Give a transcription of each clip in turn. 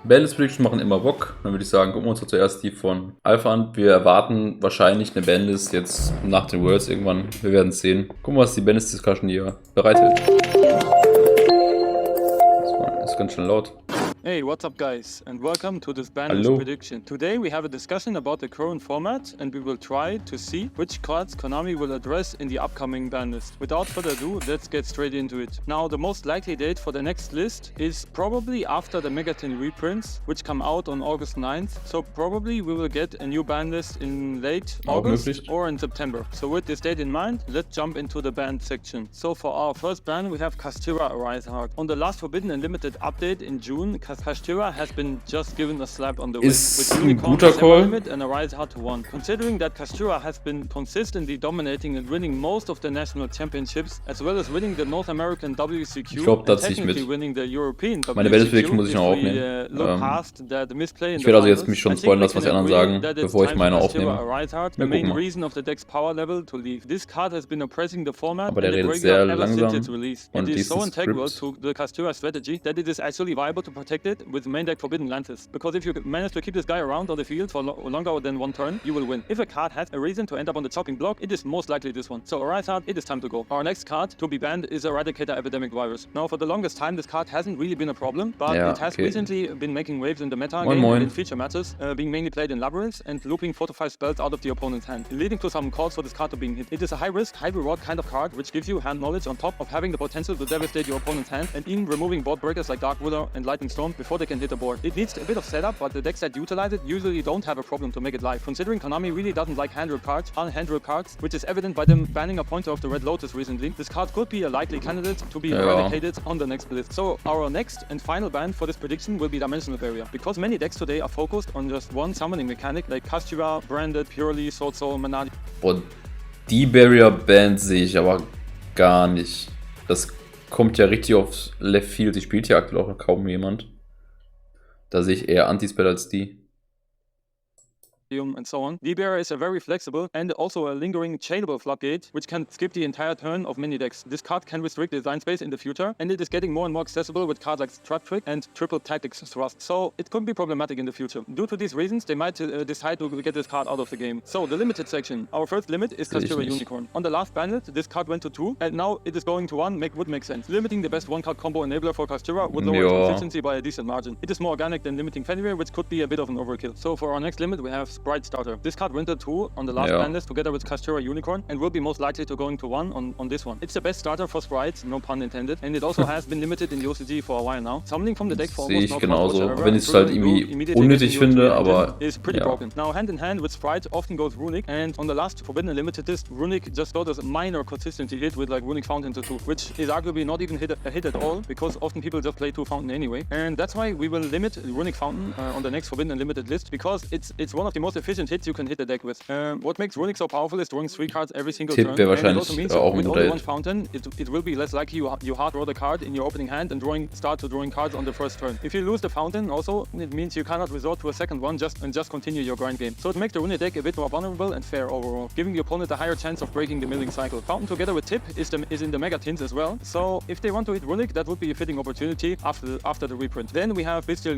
Banlist Predictions machen immer Bock. Dann würde ich sagen, gucken wir uns doch zuerst die von Alpha an. Wir erwarten wahrscheinlich eine Banlist jetzt nach den Worlds irgendwann. Wir werden es sehen. Gucken wir, was die Banlist Discussion hier bereitet. Das ist ganz schön laut. Hey, what's up guys, and welcome to this Banlist prediction. Today we have a discussion about the current format, and we will try to see which cards Konami will address in the upcoming banlist. Without further ado, let's get straight into it. Now, the most likely date for the next list is probably after the Megatin reprints, which come out on August 9th. So probably we will get a new banlist in late August or in September. So with this date in mind, let's jump into the ban section. So for our first ban, we have Kashtira Arise Heart. On the last Forbidden and Limited update in June, Kashtira has been just given a slap on the wrist with Unicorn limit and a Rise Hard to 1. Considering that Kashtira has been consistently dominating and winning most of the national championships, as well as winning the North American WCQ and technically winning the European WCQ, meine Banlist muss ich noch aufnehmen. Ich werde also jetzt mich schon spoilern lassen, was die anderen sagen, bevor ich meine aufnehme. The main reason of the deck's power level to leave. This card has been oppressing the format aber der redet sehr langsam and is so integral to the Kashtira strategy that it is actually viable to protect it with main deck Forbidden Lantis. Because if you manage to keep this guy around on the field for longer than one turn, you will win. If a card has a reason to end up on the chopping block, it is most likely this one. So Arise Heart, it is time to go. Our next card to be banned is Eradicator Epidemic Virus. Now for the longest time this card hasn't really been a problem, but it has recently been making waves in the meta game and in feature matches, being mainly played in Labyrinths and looping 4 to 5 spells out of the opponent's hand, leading to some calls for this card to being hit. It is a high risk, high reward kind of card which gives you hand knowledge on top of having the potential to devastate your opponent's hand and even removing board breakers like Dark Ruler and Lightning Storm before they can hit the board. It needs a bit of setup, but the decks that utilize it usually don't have a problem to make it live, considering Konami really doesn't like hand-rip cards, unhand-rip cards, which is evident by them banning a pointer of the Red Lotus recently. This card could be a likely candidate to be eradicated on the next list. So our next and final ban for this prediction will be Dimensional Barrier, because many decks today are focused on just one summoning mechanic, like Kashtira, Branded, Purely, Sword Soul, Manadi. Und die Barrier-Band sehe ich aber gar nicht. Das kommt ja richtig aufs Left Field, die spielt ja aktuell auch kaum jemand. Da sehe ich eher Anti-Spell als die. And so on. D-Bearer is a very flexible and also a lingering chainable floodgate, which can skip the entire turn of mini decks. This card can restrict design space in the future, and it is getting more and more accessible with cards like Trap Trick and Triple Tactics Thrust. So it could be problematic in the future. Due to these reasons, they might decide to get this card out of the game. So the limited section. Our first limit is Kashtira Unicorn. On the last banlet, this card went to 2, and now it is going to 1. Would make sense. Limiting the best one-card combo enabler for Kashtira would lower its consistency by a decent margin. It is more organic than limiting Fenrir, which could be a bit of an overkill. So for our next limit, we have Sprite Starter. This card went to 2 on the last banlist together with Kashtira Unicorn and will be most likely to going to 1 on this one. It's the best starter for sprites, no pun intended, and it also has been limited in the OCG for a while now. Summoning from the deck for almost no cost whatsoever, wenn ich es halt irgendwie unnötig finde, aber is pretty broken. Now hand in hand with Sprite often goes Runic, and on the last Forbidden and Limited list, Runic just got a minor consistency hit with like Runic Fountain to 2, which is arguably not even a hit at all, because often people just play 2 Fountain anyway, and that's why we will limit Runic Fountain on the next Forbidden and Limited list, because it's one of the most efficient hits you can hit the deck with. What makes Runic so powerful is drawing 3 cards every single turn. Wäre wahrscheinlich auch with only 1 fountain, it will be less likely you hard draw the card in your opening hand and start to drawing cards on the first turn. If you lose the fountain, also it means you cannot resort to a second one just continue your grind game. So it makes the Runic deck a bit more vulnerable and fair overall, giving the opponent a higher chance of breaking the milling cycle. Fountain together with Tip is in the Mega Tins as well. So if they want to hit Runic, that would be a fitting opportunity after the reprint. Then we have Bestial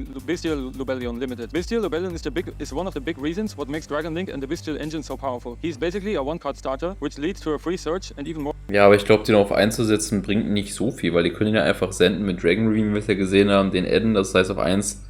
Lubellion Limited. Bestial Lubellion is one of the big reasons what makes Dragon Link and the Bestial engine so powerful. He's basically a one-card starter, which leads to a free search and even more. Ja, aber ich glaube, den auf einzusetzen bringt nicht so viel, weil die können ihn ja einfach senden mit Dragon Ring, wie wir es ja gesehen haben, den adden, das heißt auf 1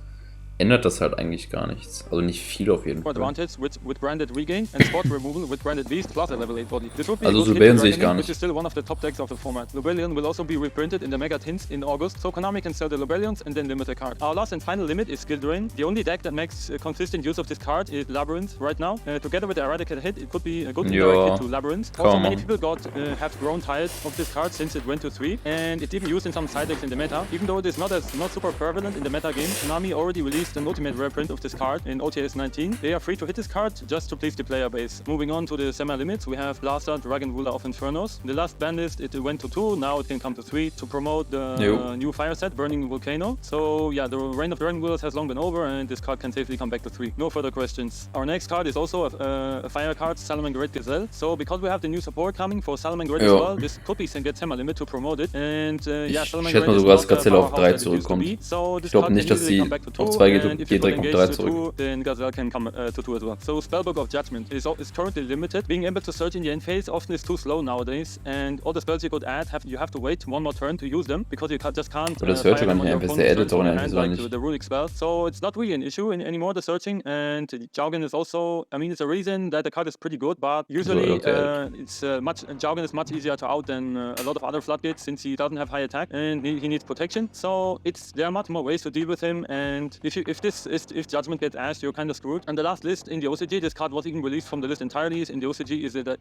ändert das halt eigentlich gar nichts. Also nicht viel auf jeden Fall. Advantage with Branded Regain and Spot Removal with Branded Beast plus a Level 8 Body. Also Lubellion sehe ich gar nicht. Which is still one of the top decks of the format. Lubellion will also be reprinted in the Mega Tints in August, so Konami can sell the Lubellions and then limit the card. Our last and final limit is Skill Drain. The only deck that makes consistent use of this card is Labyrinth right now. Together with the Eradicator hit, it could be a good direct hit to Labyrinth. Also many people have grown tired of this card since it went to 3, and it's even used in some side decks in the meta. Even though it is not super prevalent in the meta game, Konami already released an ultimate reprint of this card in OTS 19. They are free to hit this card just to please the player base. Moving on to the semi-limits, we have Blaster, Dragon Ruler of Infernos. The last banlist, it went to 2, now it can come to 3 to promote the new fire set, Burning Volcano. So yeah, the reign of Dragon Rulers has long been over, and this card can safely come back to 3. No further questions. Our next card is also a fire card, Salamangreat Gazelle. So because we have the new support coming for Salamangreat as well, this could be get semi-limit to promote it. And yeah, ich schätze mal sogar, dass Gazelle auf 3 zurückkommt. Ich glaube nicht, dass sie auf 2 geht geht direkt auf 3 zurück. Then Gazelle can come to 2 as well. So Spellbook of Judgment is currently limited. Being able to search in the end phase often is too slow nowadays, and all the spells you could add you have to wait one more turn to use them because you just can't. Oder das hört schon gar nicht einfach, der addet doch nicht. The rulic spells. So it's not really an issue anymore, the searching, and Jaugen is also. I mean, it's a reason that the card is pretty good, but usually Jaugen is much easier to out than a lot of other floodgates since he doesn't have high attack and he needs protection. So there are much more ways to deal with him, and if Judgment gets asked, you're kind of screwed. And the last list in the OCG, this card was even released from the list entirely. In the OCG,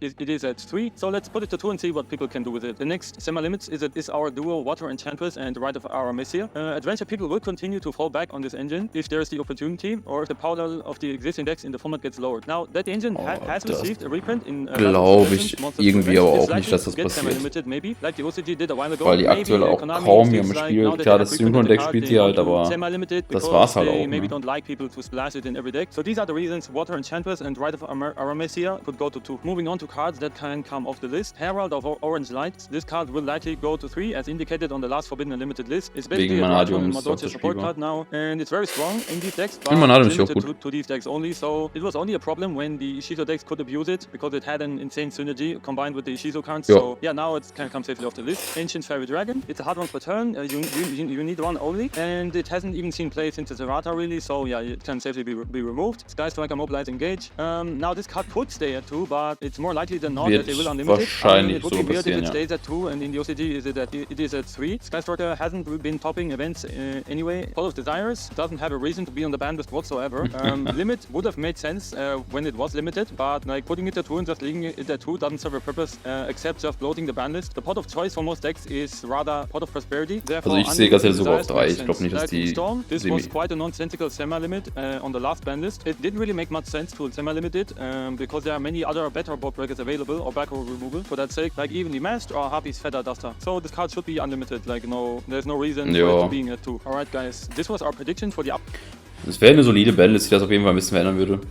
it is at 3. So let's put it to 2 and see what people can do with it. The next semi-limits is our duo Water Enchantress and Rite of our Messiah. Adventure people will continue to fall back on this engine if there's the opportunity or if the power level of the existing decks in the format gets lowered. Now that the engine has received a reprint in glaube ich irgendwie aber auch nicht, dass das passiert. Maybe, like the OCG did a while ago. Weil die aktuell auch kaum jemand spielt. Klar, das Synchron-Deck spielt die halt, aber das war's halt auch. Maybe don't like people to splash it in every deck. So these are the reasons Water Enchantress and Rite of our Messiah could go to 2. Moving on to cards that can come off the list. Herald of Orange Lights. This card will likely go to 3 as indicated on the last Forbidden Unlimited list. It's basically a Madortia support card now, and it's very strong in these decks, but limited to these decks only. So it was only a problem when the Ishizo decks could abuse it because it had an insane synergy combined with the Ishizo cards. So yeah, now it can come safely off the list. Ancient Fairy Dragon. It's a hard one per turn. You need one only, and it hasn't even seen play since its errata really. So yeah, it can safely be removed. Sky Striker, Mobilize, Engage. Now this card could stay at 2, but it's more likely than not that they will unlimited. It would be weird if it stays at 2, and in the OCG it is at 3. Sky Striker hasn't been topping events anyway. Call of Desires doesn't have a reason to be on the ban list whatsoever. Limit would have made sense when it was limited, but like putting it at 2 and just leaving it at 2 doesn't serve a purpose except just bloating the ban list. The pot of choice for most decks is rather Pot of Prosperity. Also ich sehe Gazelle sogar auf 3. Ich glaube nicht, dass die This was quite a nonsensical semi-limit on the last ban list. It didn't really make much sense to semi-limit it because there are many other better board breakers available or back row removal for that sake, like even the Masked or Harpy's Feather Duster. So this card should be unlimited, like there's no reason for it to being at 2. Alright guys, this was our prediction for the Es wäre eine solide Banlist, die das auf jeden Fall ein bisschen verändern würde.